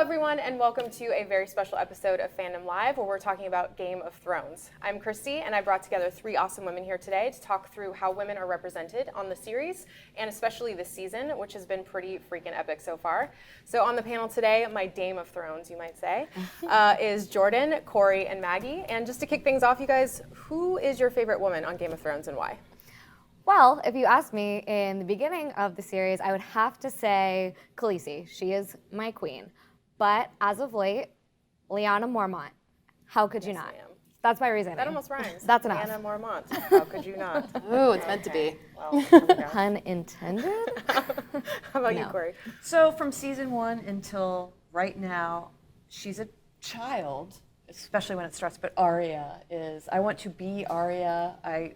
everyone, and welcome to a very special episode of Fandom Live, where we're talking about Game of Thrones. I'm Christy, and I brought together three awesome women here today to talk through how women are represented on the series, and especially this season, which has been pretty freaking epic so far. So on the panel today, my Dame of Thrones, you might say, is Jordan, Corey, and Maggie. And just to kick things off, you guys, who is your favorite woman on Game of Thrones and why? Well, if you asked me in the beginning of the series, I would have to say Khaleesi. She is my queen. But as of late, Lyanna Mormont. How could you not? Ma'am. That's my reasoning. That almost rhymes. That's enough. Lyanna Mormont. How could you not? Ooh, it's meant to be. Well, there we go. Pun intended? How about you, No. Corey? So from season 1 until right now, she's a child, especially when it starts, but Arya is, I want to be Arya.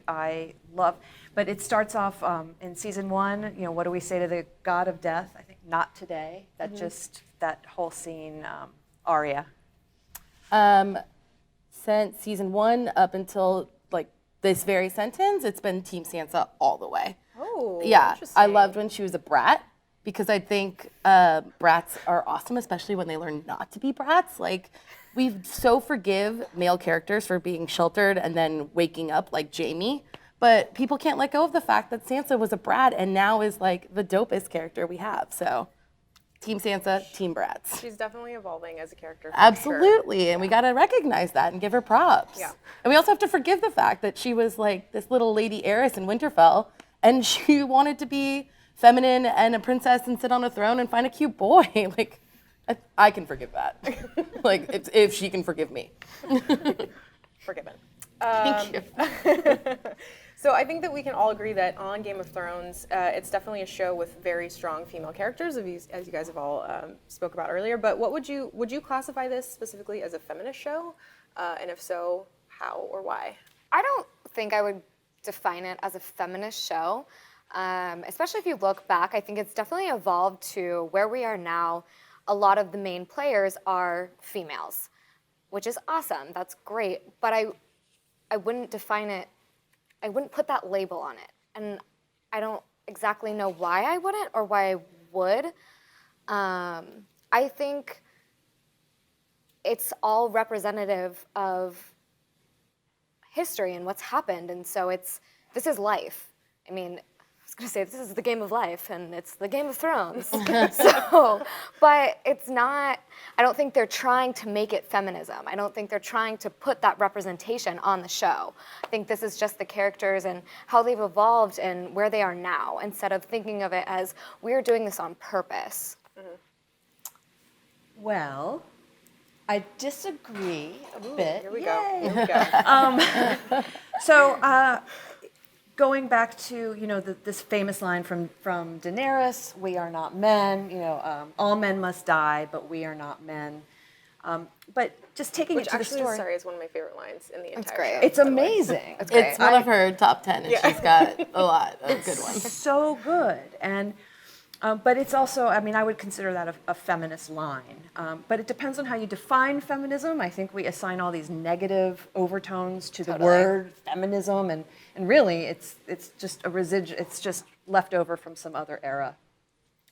I love, but it starts off in season 1, you know, what do we say to the god of death? I think not today. That just, that whole scene, Arya. Since season 1 up until like this very sentence, it's been Team Sansa all the way. Oh, Yeah, interesting. I loved when she was a brat because I think brats are awesome, especially when they learn not to be brats. Like, we so forgive male characters for being sheltered and then waking up like Jaime, but people can't let go of the fact that Sansa was a brat and now is like the dopest character we have. So, Team Sansa, Team brats. She's definitely evolving as a character. For Absolutely, Sure. and we gotta recognize that and give her props. Yeah. And we also have to forgive the fact that she was like this little lady heiress in Winterfell, and she wanted to be feminine and a princess and sit on a throne and find a cute boy. Like, I can forgive that. Like, if she can forgive me. Forgiven. Thank you. So I think that we can all agree that on Game of Thrones, it's definitely a show with very strong female characters, as you guys have all spoke about earlier. But what would you classify this specifically as a feminist show? And if so, how or why? I don't think I would define it as a feminist show. Especially if you look back, I think it's definitely evolved to where we are now. A lot of the main players are females, which is awesome. That's great. But I wouldn't define it, I wouldn't put that label on it. And I don't exactly know why I wouldn't or why I would. I think it's all representative of history and what's happened. And so this is life. I mean, I was going to say this is the game of life and it's the Game of Thrones. But it's not, I don't think they're trying to make it feminism. I don't think they're trying to put that representation on the show. I think this is just the characters and how they've evolved and where they are now, instead of thinking of it as we're doing this on purpose. Well, I disagree a bit. Here we go. Yay. Here we go. So, going back to, you know, this famous line from Daenerys, "We are not men." You know, all men must die, but we are not men. But just taking Which it to the actually, story, sorry, is one of my favorite lines in the entire great. show. it's amazing. It's great. It's one of her top 10, and she's got a lot of good ones. So good. And but it's also, I mean, I would consider that a feminist line. But it depends on how you define feminism. I think we assign all these negative overtones to the word feminism, and really it's just a residual, it's just left over from some other era.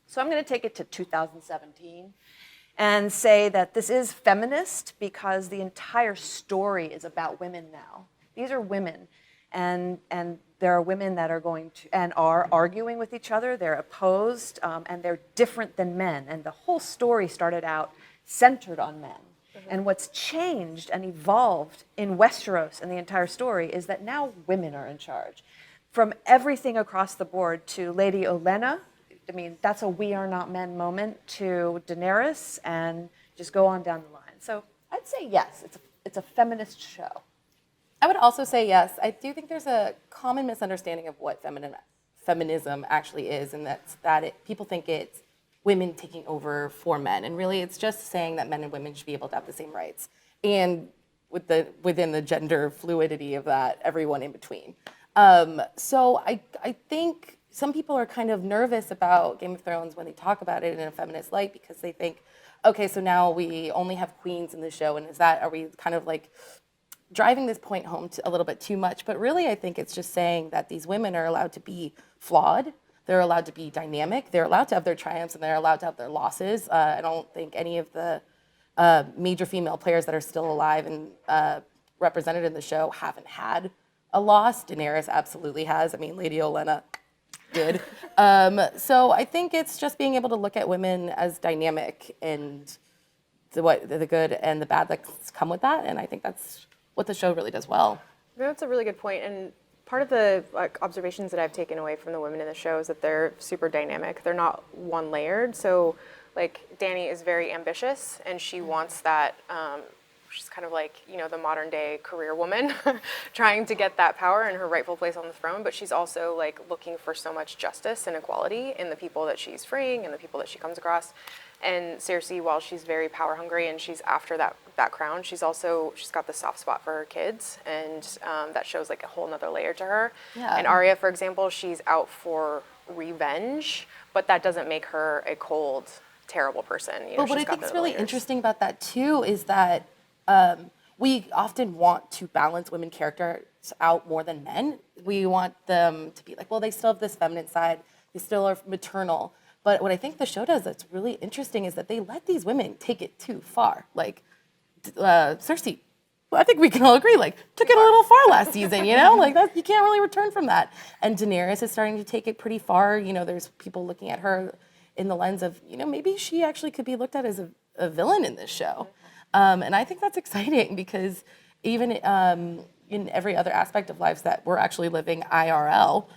So I'm going to take it to 2017 and say that this is feminist because the entire story is about women now. These are women, and there are women that are going to and are arguing with each other. They're opposed, and they're different than men. And the whole story started out centered on men. And what's changed and evolved in Westeros and the entire story is that now women are in charge. From everything across the board to Lady Olenna, I mean, that's a "we are not men" moment, to Daenerys, and just go on down the line. So I'd say yes, it's a feminist show. I would also say yes. I do think there's a common misunderstanding of what feminism actually is, and people think it's women taking over for men, and really it's just saying that men and women should be able to have the same rights, and within the gender fluidity of that, everyone in between. So I think some people are kind of nervous about Game of Thrones when they talk about it in a feminist light because they think, okay, so now we only have queens in the show, and are we kind of like driving this point home a little bit too much? But really, I think it's just saying that these women are allowed to be flawed, They're allowed to be dynamic. They're allowed to have their triumphs and they're allowed to have their losses. I don't think any of the major female players that are still alive and represented in the show haven't had a loss. Daenerys absolutely has. I mean, Lady Olenna did. So I think it's just being able to look at women as dynamic and the good and the bad that's come with that. And I think that's what the show really does well. That's a really good point. And part of the observations that I've taken away from the women in the show is that they're super dynamic. They're not one layered. So like Dany is very ambitious and she wants that, she's kind of like, the modern day career woman trying to get that power and her rightful place on the throne. But she's also like looking for so much justice and equality in the people that she's freeing and the people that she comes across. And Cersei, while she's very power hungry and she's after that crown, she's got the soft spot for her kids, and that shows like a whole nother layer to her. Yeah. And Arya, for example, she's out for revenge, but that doesn't make her a cold, terrible person. But what I think is really interesting about that too is that we often want to balance women characters out more than men. We want them to be like, well, they still have this feminine side, they still are maternal. But what I think the show does that's really interesting is that they let these women take it too far. Like Cersei, well, I think we can all agree, like, took it a little far last season, Like, that, you can't really return from that. And Daenerys is starting to take it pretty far. There's people looking at her in the lens of, maybe she actually could be looked at as a villain in this show. And I think that's exciting because even in every other aspect of lives that we're actually living IRL,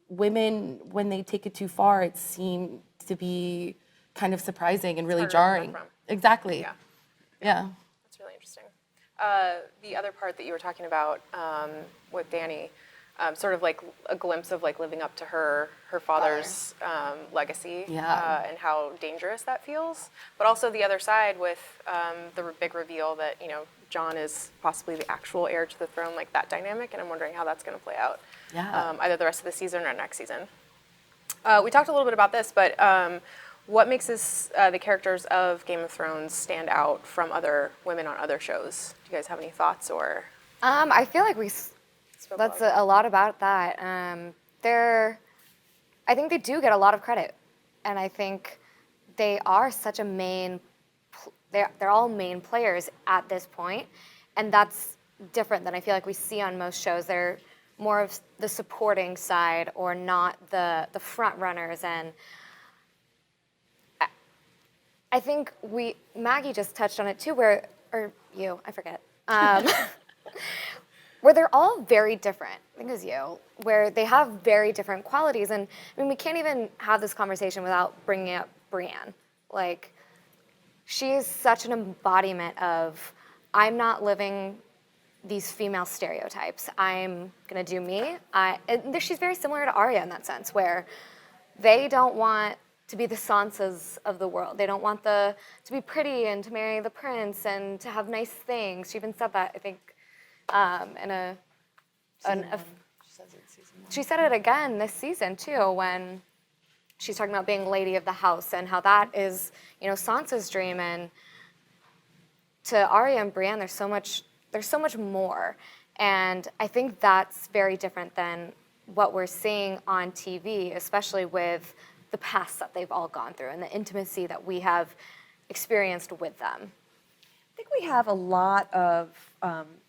women, when they take it too far, it seemed to be kind of surprising and really jarring. Exactly. Yeah. That's really interesting. The other part that you were talking about with Dany, sort of like a glimpse of like living up to her father's legacy, and how dangerous that feels. But also the other side with the big reveal that Jon is possibly the actual heir to the throne, like that dynamic, and I'm wondering how that's going to play out. Either the rest of the season or next season. We talked a little bit about this, but what makes the characters of Game of Thrones stand out from other women on other shows? Do you guys have any thoughts or? I feel like that's a lot about that. I think they do get a lot of credit, and I think they are such a they're all main players at this point, and that's different than I feel like we see on most shows. They're more of the supporting side or not the front runners. And I think Maggie just touched on it too, where they're all very different. I think it was you, where they have very different qualities. And I mean, we can't even have this conversation without bringing up Brienne. Like, she is such an embodiment of, I'm not living these female stereotypes. I'm gonna do me. She's very similar to Arya in that sense, where they don't want to be the Sansas of the world. They don't want to be pretty and to marry the prince and to have nice things. She even said that, I think, she said it again this season too, when she's talking about being lady of the house and how that is, Sansa's dream. And to Arya and Brienne, there's so much more. And I think that's very different than what we're seeing on TV, especially with the past that they've all gone through and the intimacy that we have experienced with them. I think we have a lot of,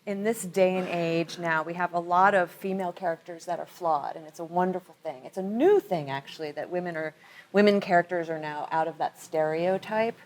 in this day and age now, we have a lot of female characters that are flawed, and it's a wonderful thing. It's a new thing, actually, that women characters are now out of that stereotype.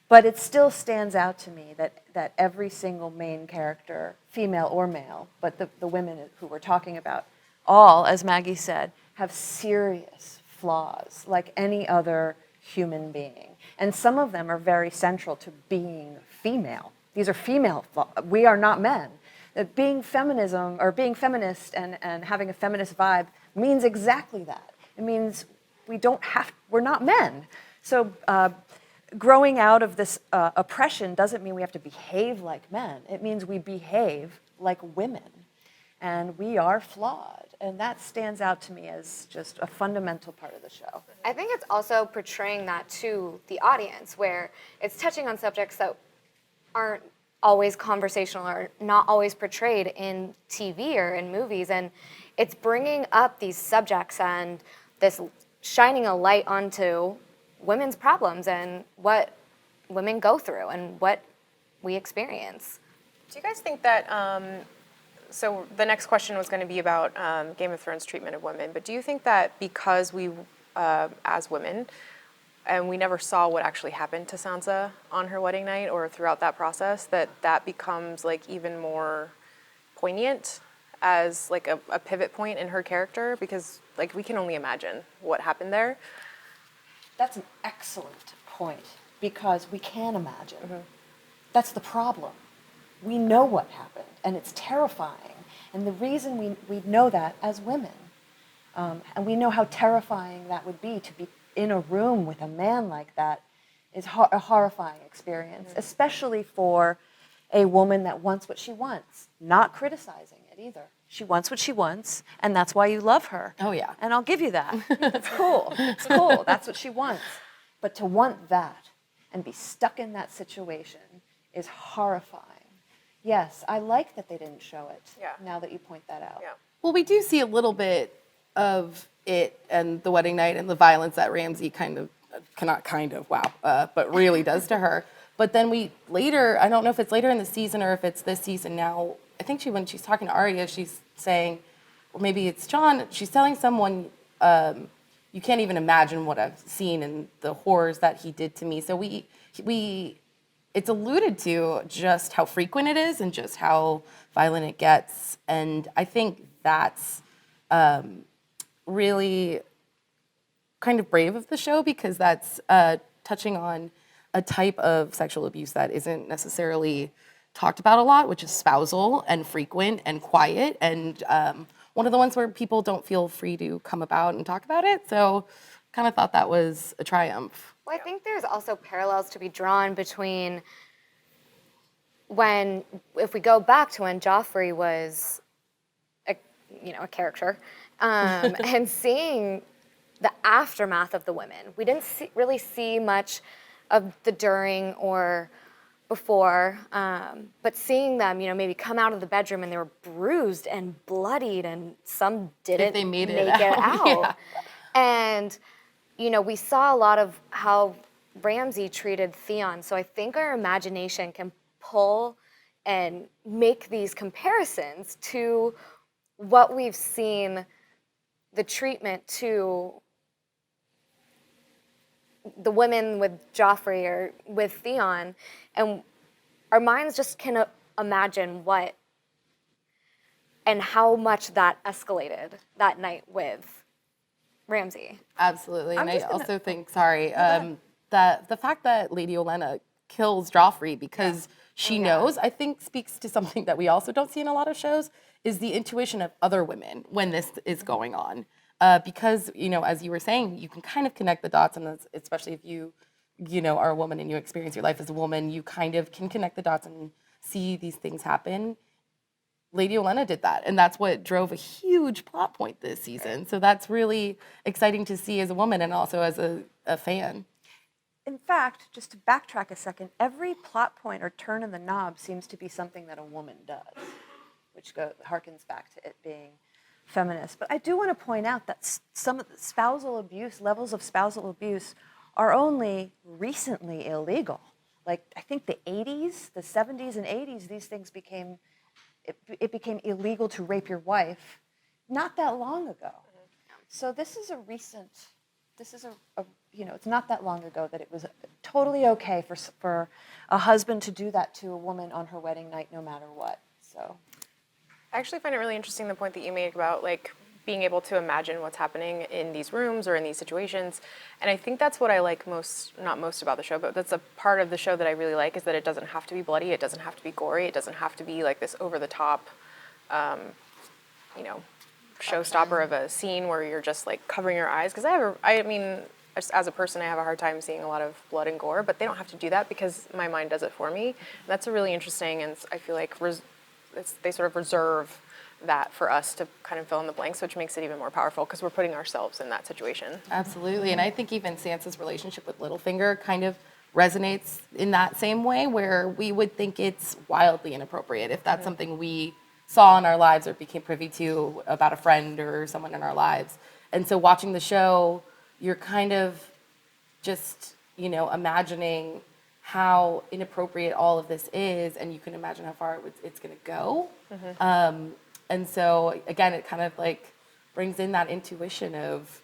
But it still stands out to me that every single main character, female or male, but the women who we're talking about, all, as Maggie said, have serious flaws, like any other human being. And some of them are very central to being female. These are female flaws. We are not men. That being feminism or being feminist and having a feminist vibe means exactly that. It means we're not men. So growing out of this oppression doesn't mean we have to behave like men. It means we behave like women. And we are flawed. And that stands out to me as just a fundamental part of the show. I think it's also portraying that to the audience, where it's touching on subjects that aren't always conversational or not always portrayed in TV or in movies. And it's bringing up these subjects and this shining a light onto women's problems and what women go through and what we experience. Do you guys think that, so the next question was going to be about Game of Thrones treatment of women, but do you think that because we, as women, and we never saw what actually happened to Sansa on her wedding night or throughout that process, that becomes like even more poignant as like a pivot point in her character? Because like we can only imagine what happened there. That's an excellent point, because we can imagine. That's the problem. We know what happened, and it's terrifying. And the reason we know that as women, and we know how terrifying that would be to be in a room with a man like that, is a horrifying experience, especially for a woman that wants what she wants, not criticizing it either. She wants what she wants, and that's why you love her. Oh, yeah. And I'll give you that. It's cool. It's cool. That's what she wants. But to want that and be stuck in that situation is horrifying. Yes, I like that they didn't show it, now that you point that out. Yeah. Well, we do see a little bit of it and the wedding night and the violence that Ramsay but really does to her. But then we later, I don't know if it's later in the season or if it's this season now, I think when she's talking to Arya, she's saying, or maybe it's Jon, she's telling someone, you can't even imagine what I've seen and the horrors that he did to me. So it's alluded to just how frequent it is and just how violent it gets. And I think that's really kind of brave of the show, because that's touching on a type of sexual abuse that isn't necessarily talked about a lot, which is spousal and frequent and quiet, and one of the ones where people don't feel free to come about and talk about it. So kind of thought that was a triumph. Well, I think there's also parallels to be drawn between if we go back to when Joffrey was a character, and seeing the aftermath of the women. We didn't really see much of the during or before, but seeing them, maybe come out of the bedroom and they were bruised and bloodied, and some didn't they made make it it out. out. And, we saw a lot of how Ramsay treated Theon. So I think our imagination can pull and make these comparisons to what we've seen, the treatment to the women with Joffrey or with Theon, and our minds just can imagine what and how much that escalated that night with Ramsay. Absolutely. And I also think, that the fact that Lady Olenna kills Joffrey because she knows, I think speaks to something that we also don't see in a lot of shows, is the intuition of other women when this is going on. Because, as you were saying, you can kind of connect the dots, and especially if you are a woman and you experience your life as a woman, you kind of can connect the dots and see these things happen. Lady Olenna did that, and that's what drove a huge plot point this season. So that's really exciting to see as a woman and also as a fan. In fact, just to backtrack a second, every plot point or turn in the knob seems to be something that a woman does, which harkens back to it being feminist. But I do want to point out that some of the levels of spousal abuse are only recently illegal. Like, I think the 80s, the 70s and 80s, these things became illegal to rape your wife not that long ago. So this is it's not that long ago that it was totally okay for a husband to do that to a woman on her wedding night, no matter what. So I actually find it really interesting, the point that you made about like being able to imagine what's happening in these rooms or in these situations. And I think that's what I like not most about the show, but that's a part of the show that I really like, is that it doesn't have to be bloody, it doesn't have to be gory, it doesn't have to be like this over-the-top, showstopper of a scene where you're just like covering your eyes. Because just as a person, I have a hard time seeing a lot of blood and gore, but they don't have to do that because my mind does it for me. And that's a really interesting, and I feel like they sort of reserve that for us to kind of fill in the blanks, which makes it even more powerful because we're putting ourselves in that situation. Absolutely, and I think even Sansa's relationship with Littlefinger kind of resonates in that same way, where we would think it's wildly inappropriate if that's something we saw in our lives or became privy to about a friend or someone in our lives. And so watching the show, you're kind of just, imagining how inappropriate all of this is, and you can imagine how far it's going to go. And so, again, it kind of like brings in that intuition of,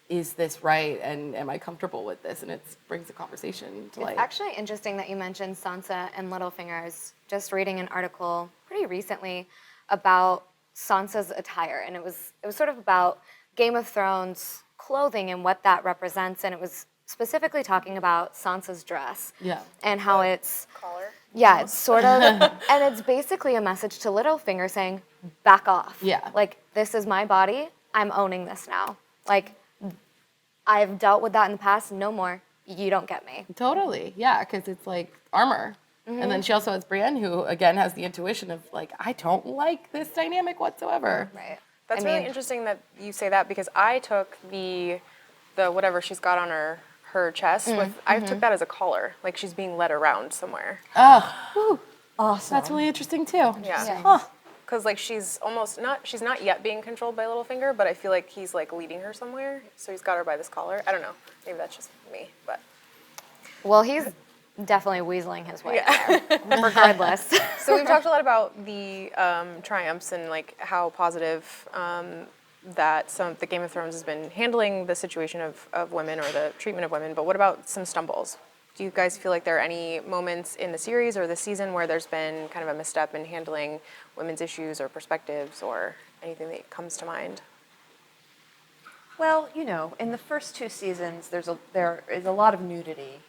is this right, and am I comfortable with this? And it brings the conversation to light. It's actually interesting that you mentioned Sansa and Littlefinger. I was just reading an article pretty recently about Sansa's attire, and it was sort of about Game of Thrones clothing and what that represents, and it was specifically talking about Sansa's dress. Yeah. And how it's Collar. yeah, it's sort of, and it's basically a message to Littlefinger saying, back off. Yeah. Like, this is my body. I'm owning this now. Like, I've dealt with that in the past. No more. You don't get me. Totally, yeah, because it's like armor. And then she also has Brienne, who, again, has the intuition of, like, I don't like this dynamic whatsoever. Right. That's really interesting that you say that, because I took the whatever she's got on her chest I took that as a collar, like she's being led around somewhere. Oh, Awesome. that's really interesting, too. Yeah. Huh. Because like she's not yet being controlled by Littlefinger, but I feel like he's like leading her somewhere. So he's got her by this collar. I don't know. Maybe that's just me, but. Well, he's definitely weaseling his way there, regardless. So we've talked a lot about the triumphs and like how positive that the Game of Thrones has been handling the situation of women or the treatment of women. But what about some stumbles? Do you guys feel like there are any moments in the series or this season where there's been kind of a misstep in handling women's issues or perspectives or anything that comes to mind? Well, in the first 2 seasons, there is a lot of nudity.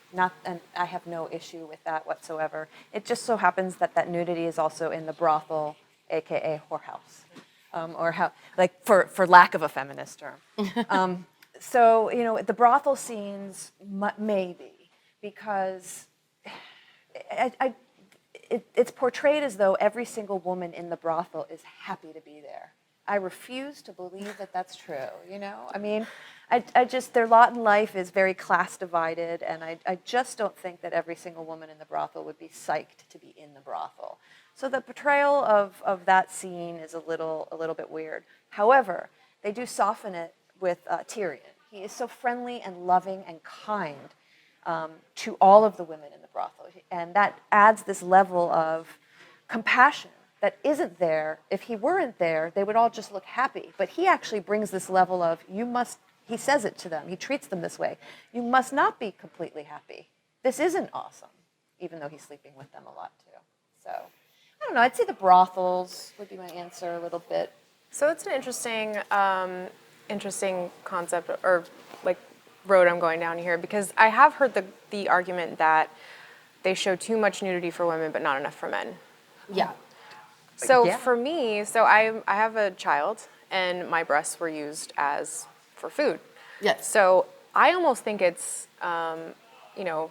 And I have no issue with that whatsoever. It just so happens that nudity is also in the brothel, aka whorehouse, or how, like, for lack of a feminist term. So the brothel scenes maybe, because it's portrayed as though every single woman in the brothel is happy to be there. I refuse to believe that that's true, I mean, I just, their lot in life is very class divided, and I just don't think that every single woman in the brothel would be psyched to be in the brothel. So the portrayal of that scene is a little bit weird. However, they do soften it with Tyrion. He is so friendly and loving and kind to all of the women in the brothel, and that adds this level of compassion that isn't there. If he weren't there, they would all just look happy. But he actually brings this level of, he says it to them, he treats them this way. You must not be completely happy. This isn't awesome, even though he's sleeping with them a lot too. So, I don't know, I'd say the brothels would be my answer a little bit. So it's an interesting concept, or like road I'm going down here, because I have heard the argument that they show too much nudity for women but not enough for men. Yeah. So Yeah. for me, I have a child, and my breasts were used for food. Yes. So I almost think it's, I know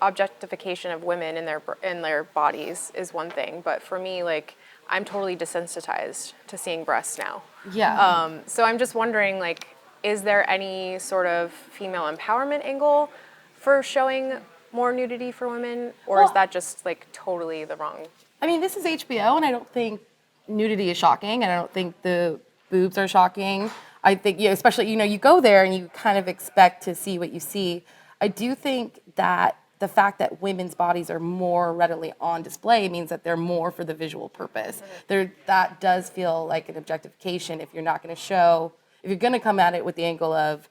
objectification of women in their bodies is one thing, but for me, like, I'm totally desensitized to seeing breasts now. Yeah. So I'm just wondering, like, is there any sort of female empowerment angle for showing more nudity for women, or is that just like totally the wrong? I mean, this is HBO, and I don't think nudity is shocking, and I don't think the boobs are shocking. I think, especially, you go there and you kind of expect to see what you see. I do think that the fact that women's bodies are more readily on display means that they're more for the visual purpose. That does feel like an objectification. If you're not going to show, if you're going to come at it with the angle of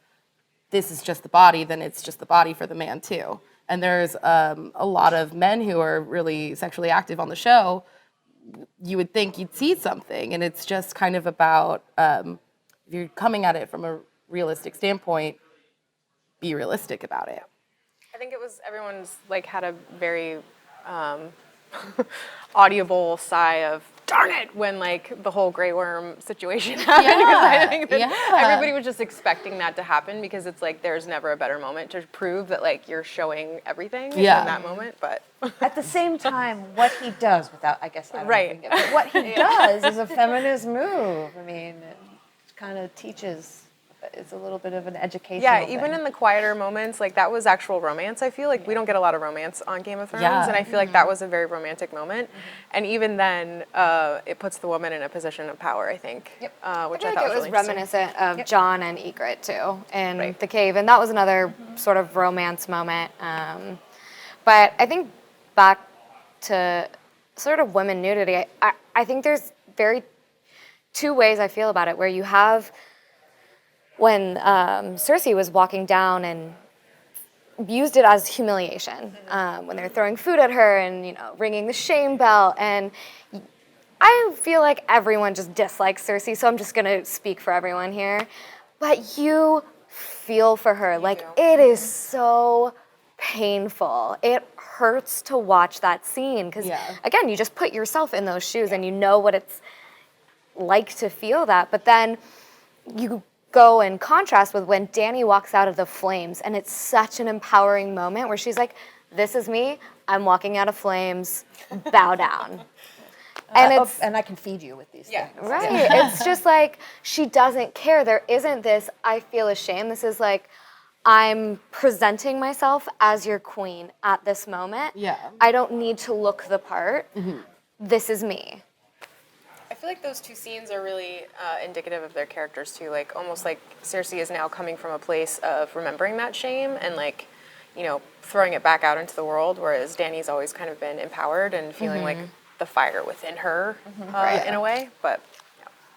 this is just the body, then it's just the body for the man too. And there's a lot of men who are really sexually active on the show. You would think you'd see something, and it's just kind of about, if you're coming at it from a realistic standpoint, be realistic about it. I think everyone's like had a very audible sigh of darn it when like the whole Grey Worm situation happened. I think that everybody was just expecting that to happen, because it's like there's never a better moment to prove that like you're showing everything in that moment. But At the same time, what he does I don't Right. think it, but what he does is a feminist move. I mean, it kind of teaches is a little bit of an educational Yeah, thing. even in the quieter moments, like that was actual romance. I feel like we don't get a lot of romance on Game of Thrones, Yeah. and I feel like that was a very romantic moment. And even then, it puts the woman in a position of power, I think, which I I feel thought like it was was really interesting. reminiscent of John and Ygritte too in Right. the cave, and that was another sort of romance moment. But I think back to sort of women nudity, I think there's two ways I feel about it. Where you have when Cersei was walking down and used it as humiliation when they're throwing food at her and ringing the shame bell, and I feel like everyone just dislikes Cersei, so I'm just gonna speak for everyone here. But you feel for her. Like, do. it is so painful. It hurts to watch that scene because, Yeah. again, you just put yourself in those shoes and you know what it's like to feel that. But then you go in contrast with when Dany walks out of the flames, and it's such an empowering moment where she's like, this is me, I'm walking out of flames, bow down. And I can feed you with these things. Right. It's just like she doesn't care. There isn't this, I feel ashamed. This is like, I'm presenting myself as your queen at this moment. Yeah. I don't need to look the part. This is me. I feel like those two scenes are really indicative of their characters too. Like almost like Cersei is now coming from a place of remembering that shame and like, throwing it back out into the world, whereas Dany's always kind of been empowered and feeling like the fire within her in a way. But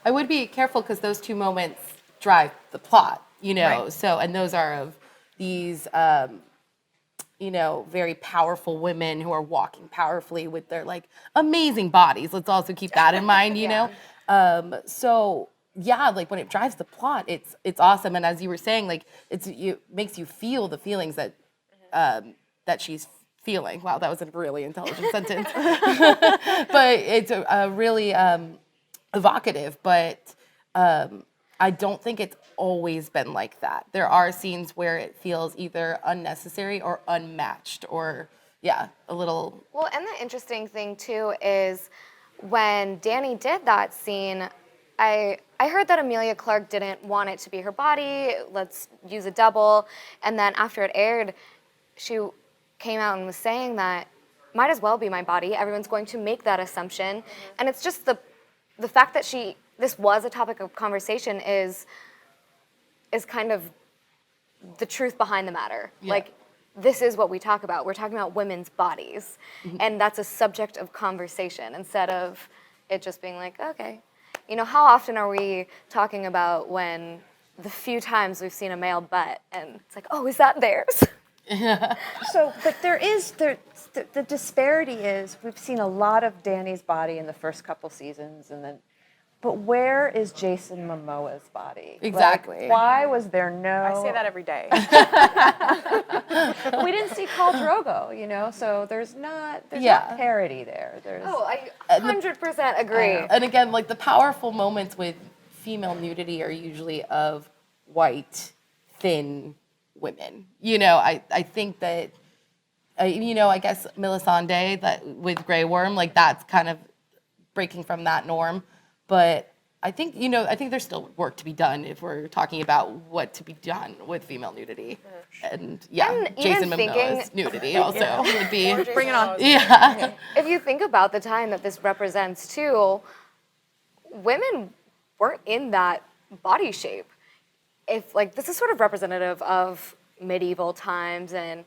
I would be careful because those two moments drive the plot, Right. So, and those are of these, very powerful women who are walking powerfully with their like amazing bodies. Let's also keep that in mind, you know? So yeah, like when it drives the plot, it's awesome. And as you were saying, like it makes you feel the feelings that that she's feeling. Wow, that was a really intelligent sentence. But it's a really evocative, but I don't think it's always been like that. There are scenes where it feels either unnecessary or unmatched or, a little. Well, and the interesting thing too is when Dany did that scene, I heard that Emilia Clarke didn't want it to be her body. Let's use a double. And then after it aired, she came out and was saying that might as well be my body. Everyone's going to make that assumption. And it's just the fact that this was a topic of conversation is kind of the truth behind the matter. Yeah. Like, this is what we talk about. We're talking about women's bodies. And that's a subject of conversation instead of it just being like, okay. How often are we talking about when the few times we've seen a male butt and it's like, oh, is that theirs? So, but the disparity is we've seen a lot of Dany's body in the first couple seasons, but where is Jason Momoa's body? Exactly. Like, why was there no? I say that every day. We didn't see Khal Drogo, so there's not parity there. Oh, I 100% agree. And again, like the powerful moments with female nudity are usually of white, thin women. I think that, I guess Melisandre, that with Grey Worm, like that's kind of breaking from that norm. But I think, there's still work to be done if we're talking about what to be done with female nudity. And And Jason even Momoa's nudity also would be. Bring it on. Yeah. If you think about the time that this represents too, women weren't in that body shape. If this is sort of representative of medieval times, and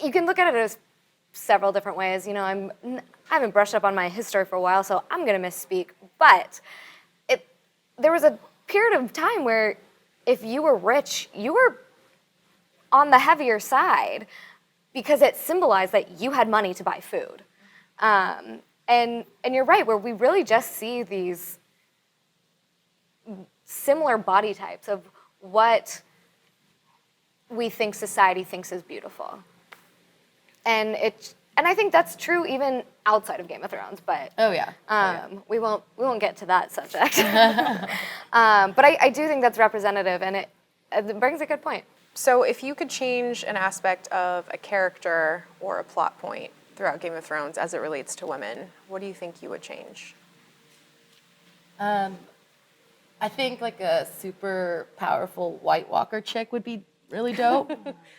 you can look at it as several different ways. I haven't brushed up on my history for a while, so I'm gonna misspeak. But there was a period of time where if you were rich, you were on the heavier side because it symbolized that you had money to buy food. And you're right, where we really just see these similar body types of what we think society thinks is beautiful. And I think that's true even outside of Game of Thrones, but Oh, yeah. we won't get to that subject. But I do think that's representative, and it brings a good point. So if you could change an aspect of a character or a plot point throughout Game of Thrones as it relates to women, what do you think you would change? I think like a super powerful White Walker chick would be really dope.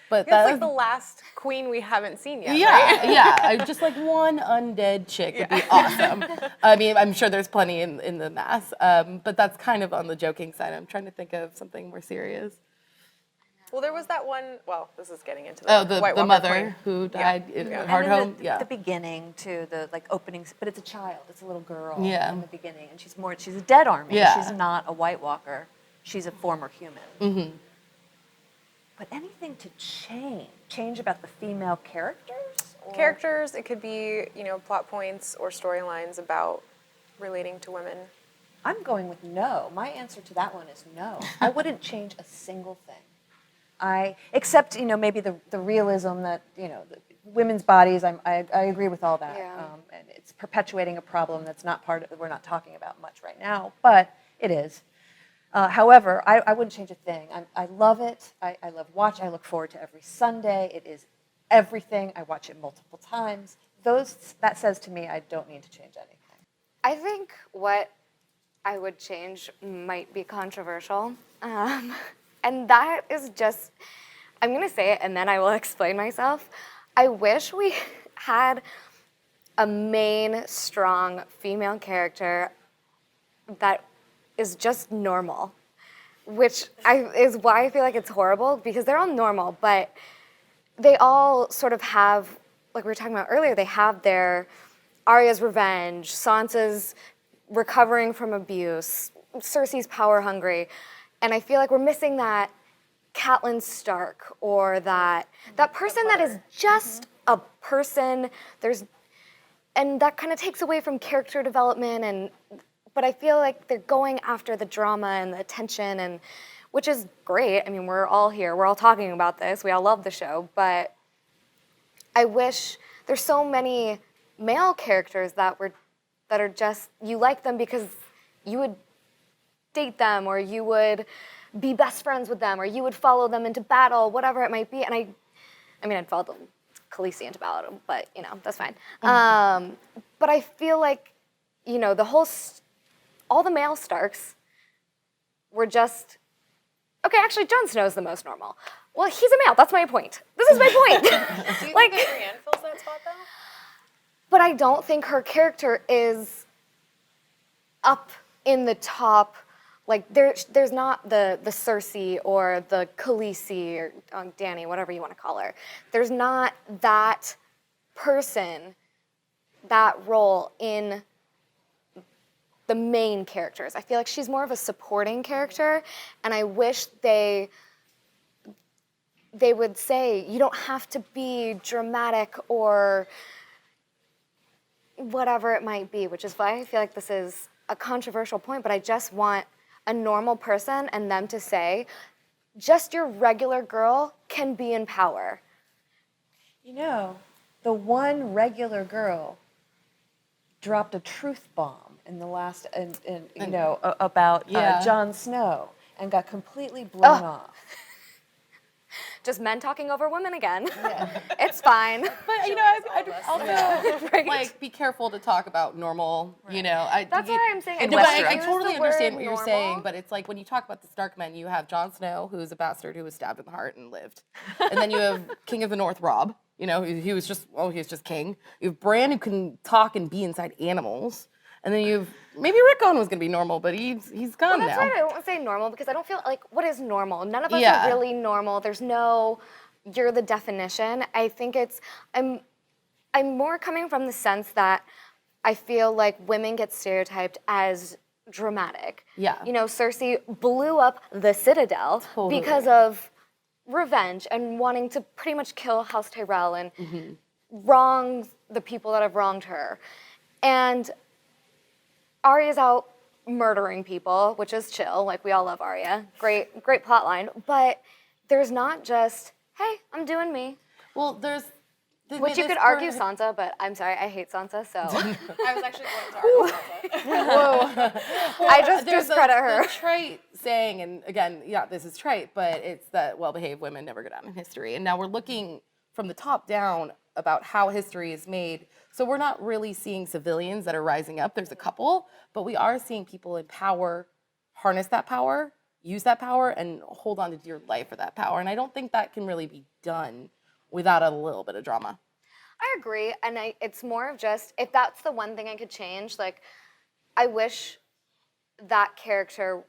But That's like the last queen we haven't seen yet, yeah, right? yeah. Just like one undead chick would be awesome. I mean, I'm sure there's plenty in the mass, but that's kind of on the joking side. I'm trying to think of something more serious. Well, there was that one. Well, this is getting into The White Walker mother queen. who died in Yeah. Hard And in Home. Yeah. the beginning too, the like openings, but it's a child, it's a little girl Yeah. in the beginning, and she's a dead army. Yeah. She's not a White Walker. She's a former human. Mm-hmm. But anything to change about the female characters? Or- Characters. It could be plot points or storylines about relating to women. I'm going with no. My answer to that one is no. I wouldn't change a single thing. Except maybe the realism that the women's bodies. I agree with all that, Yeah. and it's perpetuating a problem that's not we're not talking about much right now, but it is. However, I wouldn't change a thing. I love it. I love watch. I look forward to every Sunday. It is everything. I watch it multiple times. That says to me I don't need to change anything. I think what I would change might be controversial. And that is just, I'm going to say it and then I will explain myself. I wish we had a main, strong female character that is just normal, which is why I feel like it's horrible, because they're all normal, but they all sort of have, like we were talking about earlier, they have their Arya's revenge, Sansa's recovering from abuse, Cersei's power hungry, and I feel like we're missing that Catelyn Stark or that person that is just a person. And that kind of takes away from character development, but I feel like they're going after the drama and the attention, and which is great. I mean, we're all here, we're all talking about this, we all love the show, but I wish there's so many male characters that are just, you like them because you would date them, or you would be best friends with them, or you would follow them into battle, whatever it might be. And I mean, I'd follow them, Khaleesi into battle, but that's fine. But I feel like, all the male Starks were just, okay, actually, Jon Snow's the most normal. Well, he's a male, that's my point. This is my point. Do you think that Brienne fills that spot though? But I don't think her character is up in the top. Like there's not the Cersei or the Khaleesi or Dany, whatever you want to call her. There's not that person, that role in the main characters. I feel like she's more of a supporting character, and I wish they would say, you don't have to be dramatic or whatever it might be, which is why I feel like this is a controversial point, but I just want a normal person and them to say, just your regular girl can be in power. The one regular girl dropped a truth bomb in the last, about Yeah. Jon Snow, and got completely blown off. Just men talking over women again. It's fine. But I'd also like be careful to talk about normal. That's why I'm saying. No, but I use totally the understand word what you're normal. saying, but it's like when you talk about the Stark men, you have Jon Snow, who is a bastard who was stabbed in the heart and lived. And then you have King of the North, Robb, he was just king. You have Bran, who can talk and be inside animals. And then you have, maybe Rickon was going to be normal, but he's gone Well, that's now. why I don't want to say normal, because I don't feel like, what is normal? None of us Yeah. are really normal. There's no, you're the definition. I think I'm more coming from the sense that I feel like women get stereotyped as dramatic. Yeah. Cersei blew up the Citadel Totally. because of revenge and wanting to pretty much kill House Tyrell and wrong the people that have wronged her. And Arya's out murdering people, which is chill. Like, we all love Arya. Great plot line. But there's not just, hey, I'm doing me. Well, there's... Which you could argue Sansa, but I'm sorry, I hate Sansa, so I was actually going to argue Sansa. I just There's discredit her. the trite saying, and again, yeah, this is trite, but it's that well-behaved women never go down in history. And now we're looking from the top down about how history is made. So we're not really seeing civilians that are rising up. There's a couple, but we are seeing people in power, harness that power, use that power, and hold on to your life for that power. And I don't think that can really be done without a little bit of drama. I agree, and it's more of just, if that's the one thing I could change, like, I wish that character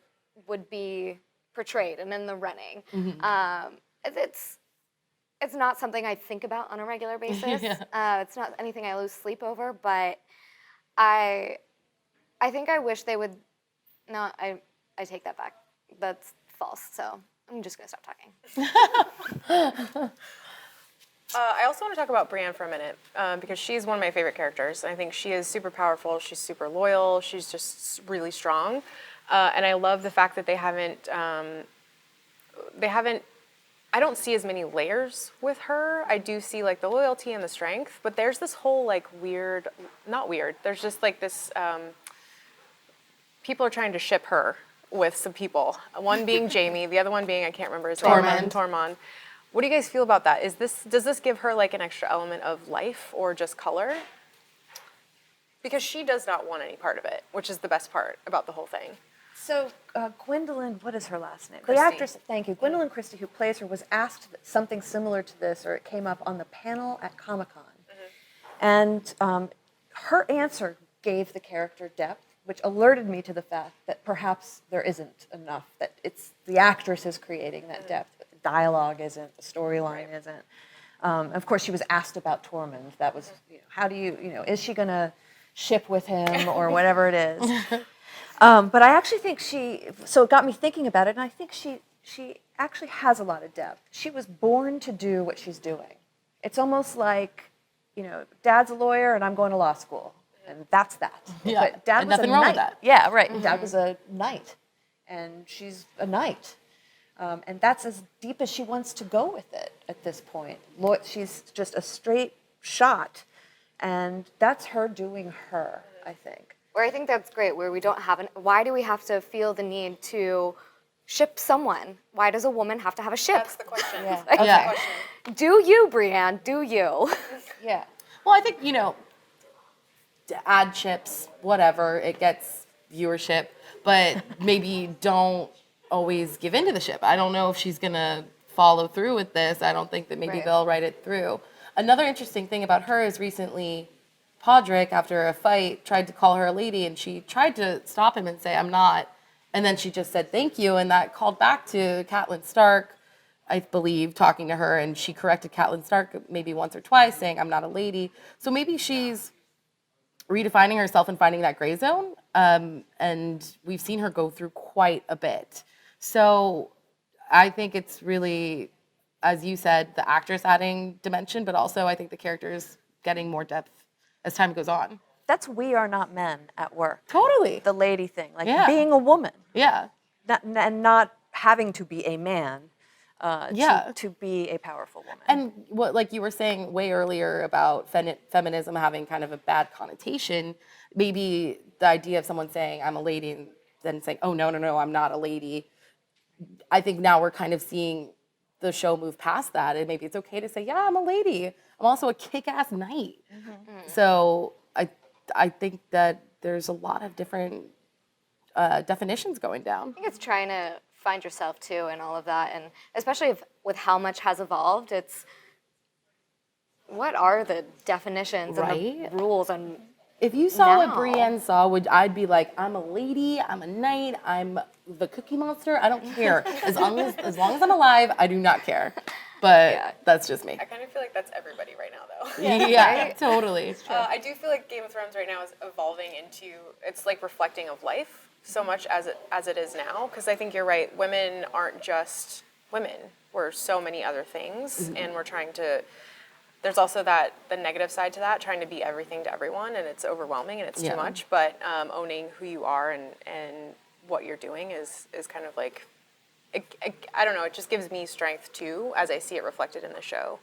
would be portrayed and in the running. It's not something I think about on a regular basis. It's not anything I lose sleep over, but I think I wish they would. No, I take that back. That's false. So I'm just gonna stop talking. I also want to talk about Brienne for a minute because she's one of my favorite characters. I think she is super powerful. She's super loyal. She's just really strong, and I love the fact that they haven't. I don't see as many layers with her. I do see like the loyalty and the strength, but there's this whole like weird, not weird. There's just like this. People are trying to ship her with some people. One being Jamie, the other one being I can't remember his name. Tormund. What do you guys feel about that? Does this give her like an extra element of life or just color? Because she does not want any part of it, which is the best part about the whole thing. So Gwendolyn, what is her last name? Christie. The actress, thank you. Gwendolyn Christie, who plays her, was asked something similar to this, or it came up on the panel at Comic-Con. And her answer gave the character depth, which alerted me to the fact that perhaps there isn't enough, that it's the actress is creating that depth, but the dialogue isn't, the storyline isn't. Of course, she was asked about Tormund. That was, how do you, is she going to ship with him or whatever it is? But I actually think so it got me thinking about it, and I think she actually has a lot of depth. She was born to do what she's doing. It's almost like, Dad's a lawyer and I'm going to law school. And that's that. Yeah, But Dad and was nothing a wrong knight. with that. Yeah, right. Dad was a knight, and she's a knight. And that's as deep as she wants to go with it at this point. She's just a straight shot, and that's her doing her, I think. Where I think that's great, where we don't have why do we have to feel the need to ship someone? Why does a woman have to have a ship? That's the question. Yeah. That's Yeah. the question. Do you, Brienne? Do you? Yeah. Well, I think, to add chips, whatever, it gets viewership, but maybe don't always give into the ship. I don't know if she's going to follow through with this. I don't think that maybe Right. they'll write it through. Another interesting thing about her is recently Podrick, after a fight, tried to call her a lady, and she tried to stop him and say, I'm not. And then she just said, thank you, and that called back to Catelyn Stark, I believe, talking to her, and she corrected Catelyn Stark maybe once or twice, saying, I'm not a lady. So maybe she's redefining herself and finding that gray zone. And we've seen her go through quite a bit. So I think it's really, as you said, the actress adding dimension, but also I think the character's getting more depth as time goes on. That's We Are Not Men at work. Totally. The lady thing, like Yeah. being a woman, Yeah. and not having to be a man Yeah. to be a powerful woman. And what, like you were saying way earlier about feminism having kind of a bad connotation, maybe the idea of someone saying, I'm a lady, and then saying, oh, no, I'm not a lady. I think now we're kind of seeing the show move past that, and maybe it's okay to say, yeah, I'm a lady. I'm also a kick-ass knight. So I think that there's a lot of different definitions going down. I think it's trying to find yourself too and all of that, and especially with how much has evolved, it's what are the definitions and Right. the rules and If you saw what now. Brienne saw, I'd be like, I'm a lady, I'm a knight, I'm the Cookie Monster. I don't care. As long as I'm alive, I do not care. But Yeah. that's just me. I kind of feel like that's everybody right now, though. Yeah, totally. I do feel like Game of Thrones right now is evolving into, it's like reflecting of life so much as it is now. Because I think you're right, women aren't just women. We're so many other things, and we're trying to, there's also the negative side to that, trying to be everything to everyone, and it's overwhelming and it's Yeah. too much. But owning who you are and what you're doing is kind of like, I don't know, it just gives me strength too, as I see it reflected in the show.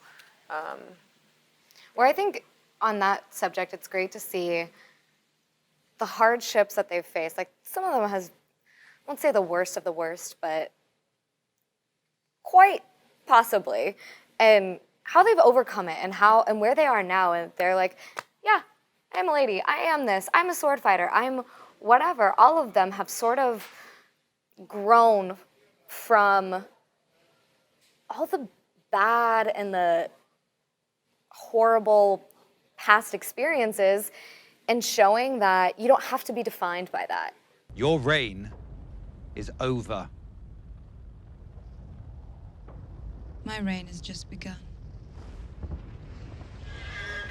where I think on that subject, it's great to see the hardships that they've faced. Like some of them I won't say the worst of the worst, but quite possibly, and how they've overcome it and where they are now. And they're like, yeah, I'm a lady. I am this. I'm a sword fighter. I'm whatever. All of them have sort of, grown from all the bad and the horrible past experiences and showing that you don't have to be defined by that. Your reign is over. My reign has just begun.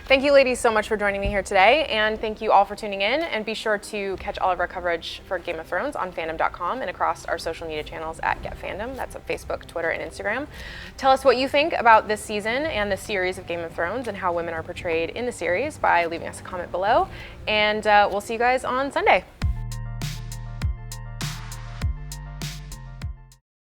Thank you, ladies, so much for joining me here today, and thank you all for tuning in. And be sure to catch all of our coverage for Game of Thrones on fandom.com and across our social media channels at GetFandom. That's on Facebook, Twitter, and Instagram. Tell us what you think about this season and the series of Game of Thrones and how women are portrayed in the series by leaving us a comment below. And we'll see you guys on Sunday.